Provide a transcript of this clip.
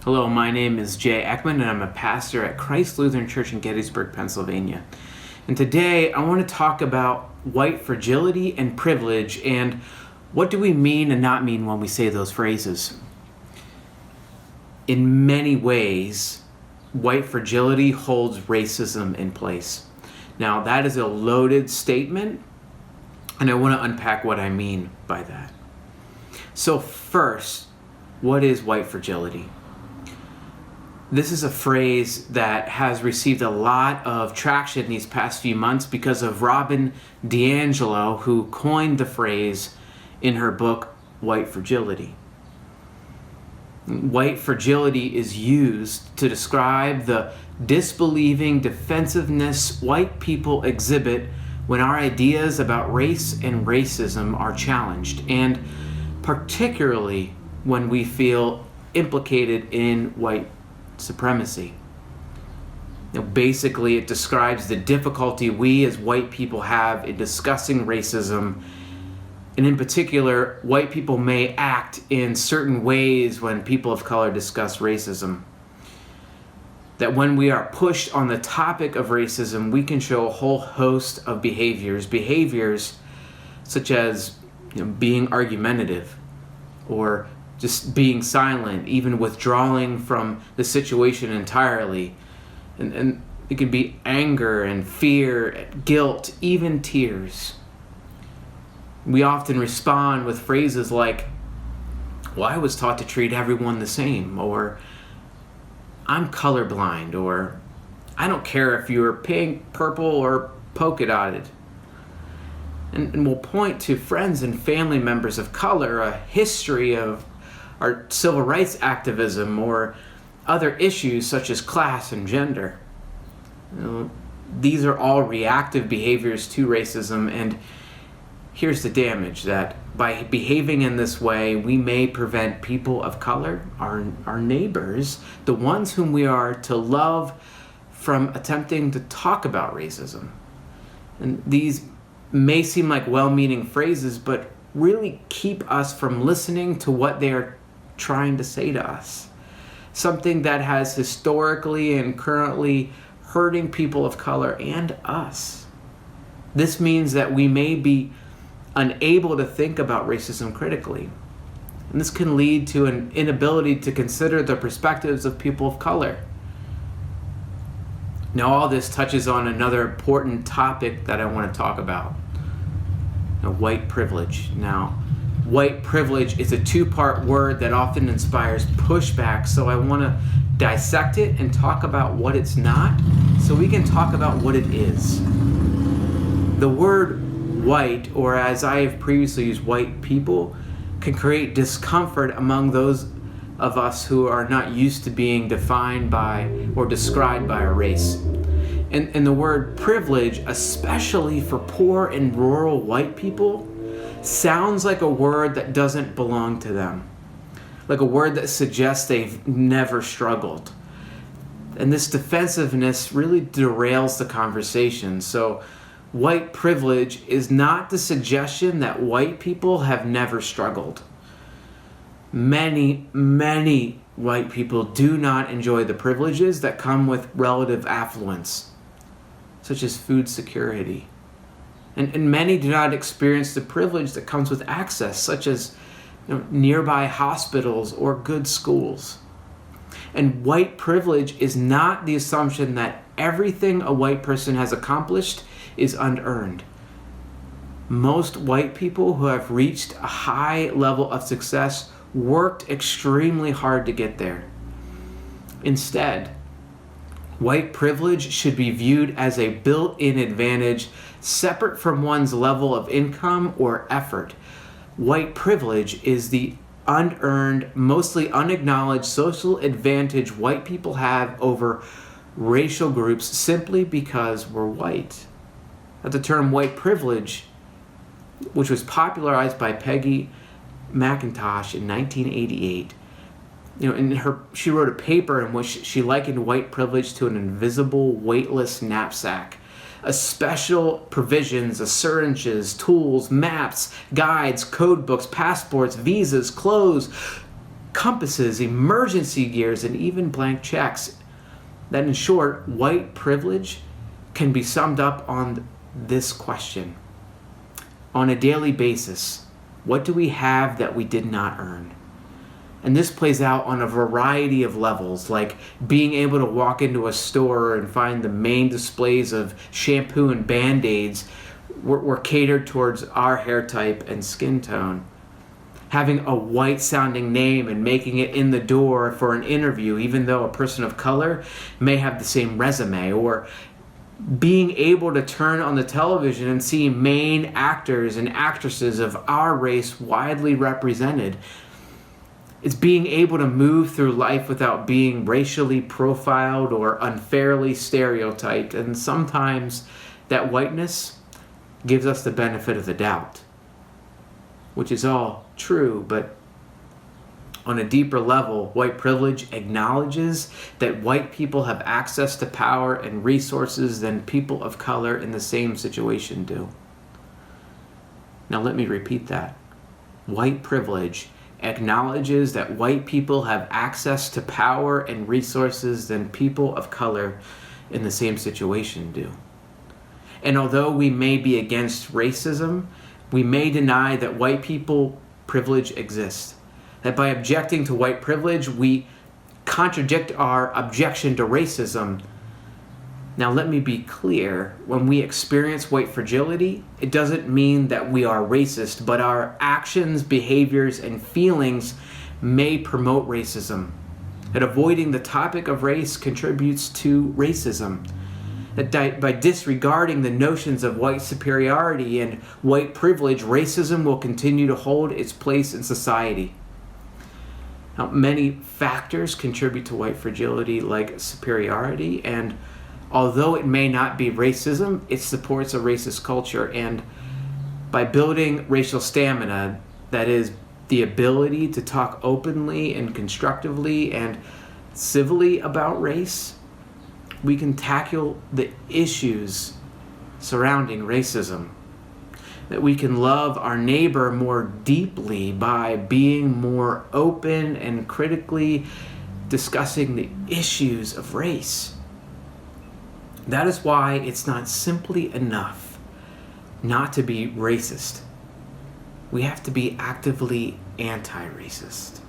Hello, my name is Jay Eckman, and I'm a pastor at Christ Lutheran Church in Gettysburg, Pennsylvania. And today I want to talk about white fragility and privilege, and what do we mean and not mean when we say those phrases. In many ways, white fragility holds racism in place. Now, that is a loaded statement, and I want to unpack what I mean by that. So first, what is white fragility? This is a phrase that has received a lot of traction these past few months because of Robin DiAngelo, who coined the phrase in her book, White Fragility. White fragility is used to describe the disbelieving defensiveness white people exhibit when our ideas about race and racism are challenged, and particularly when we feel implicated in white supremacy. Basically, it describes the difficulty we as white people have in discussing racism, and in particular, white people may act in certain ways when people of color discuss racism. That when we are pushed on the topic of racism, we can show a whole host of behaviors such as being argumentative, or just being silent, even withdrawing from the situation entirely. And it could be anger and fear, guilt, even tears. We often respond with phrases like, well, I was taught to treat everyone the same, or I'm colorblind, or I don't care if you're pink, purple, or polka dotted. And we'll point to friends and family members of color, a history of our civil rights activism, or other issues such as class and gender. These are all reactive behaviors to racism, and here's the damage: that by behaving in this way, we may prevent people of color, our neighbors, the ones whom we are to love, from attempting to talk about racism. And these may seem like well-meaning phrases, but really keep us from listening to what they are trying to say to us. Something that has historically and currently hurting people of color and us. This means that we may be unable to think about racism critically. And this can lead to an inability to consider the perspectives of people of color. Now, all this touches on another important topic that I want to talk about. White privilege. Now, white privilege is a two-part word that often inspires pushback, so I want to dissect it and talk about what it's not, so we can talk about what it is. The word white, or as I have previously used, white people, can create discomfort among those of us who are not used to being defined by or described by a race. And the word privilege, especially for poor and rural white people, sounds like a word that doesn't belong to them. Like a word that suggests they've never struggled. And this defensiveness really derails the conversation. So white privilege is not the suggestion that white people have never struggled. Many white people do not enjoy the privileges that come with relative affluence, such as food security. And many do not experience the privilege that comes with access, such as nearby hospitals or good schools. And white privilege is not the assumption that everything a white person has accomplished is unearned. Most white people who have reached a high level of success worked extremely hard to get there. Instead, white privilege should be viewed as a built-in advantage separate from one's level of income or effort. White privilege is the unearned, mostly unacknowledged social advantage white people have over racial groups simply because we're white. The term white privilege, which was popularized by Peggy McIntosh in 1988, she wrote a paper in which she likened white privilege to an invisible, weightless knapsack. Special provisions, assurances, tools, maps, guides, code books, passports, visas, clothes, compasses, emergency gears, and even blank checks. That, in short, white privilege can be summed up on this question. On a daily basis, what do we have that we did not earn? And this plays out on a variety of levels, like being able to walk into a store and find the main displays of shampoo and Band-Aids were catered towards our hair type and skin tone. Having a white-sounding name and making it in the door for an interview, even though a person of color may have the same resume, or being able to turn on the television and see main actors and actresses of our race widely represented. It's being able to move through life without being racially profiled or unfairly stereotyped. And sometimes that whiteness gives us the benefit of the doubt, which is all true, but on a deeper level, white privilege acknowledges that white people have access to power and resources than people of color in the same situation do. Now let me repeat that. White privilege acknowledges that white people have access to power and resources than people of color in the same situation do. And although we may be against racism, we may deny that white people privilege exists. That by objecting to white privilege, we contradict our objection to racism. Now let me be clear, when we experience white fragility, it doesn't mean that we are racist, but our actions, behaviors, and feelings may promote racism. That avoiding the topic of race contributes to racism. That by disregarding the notions of white superiority and white privilege, racism will continue to hold its place in society. Now, many factors contribute to white fragility, like superiority, and although it may not be racism, it supports a racist culture. And by building racial stamina, that is, the ability to talk openly and constructively and civilly about race, we can tackle the issues surrounding racism. That we can love our neighbor more deeply by being more open and critically discussing the issues of race. That is why it's not simply enough not to be racist. We have to be actively anti-racist.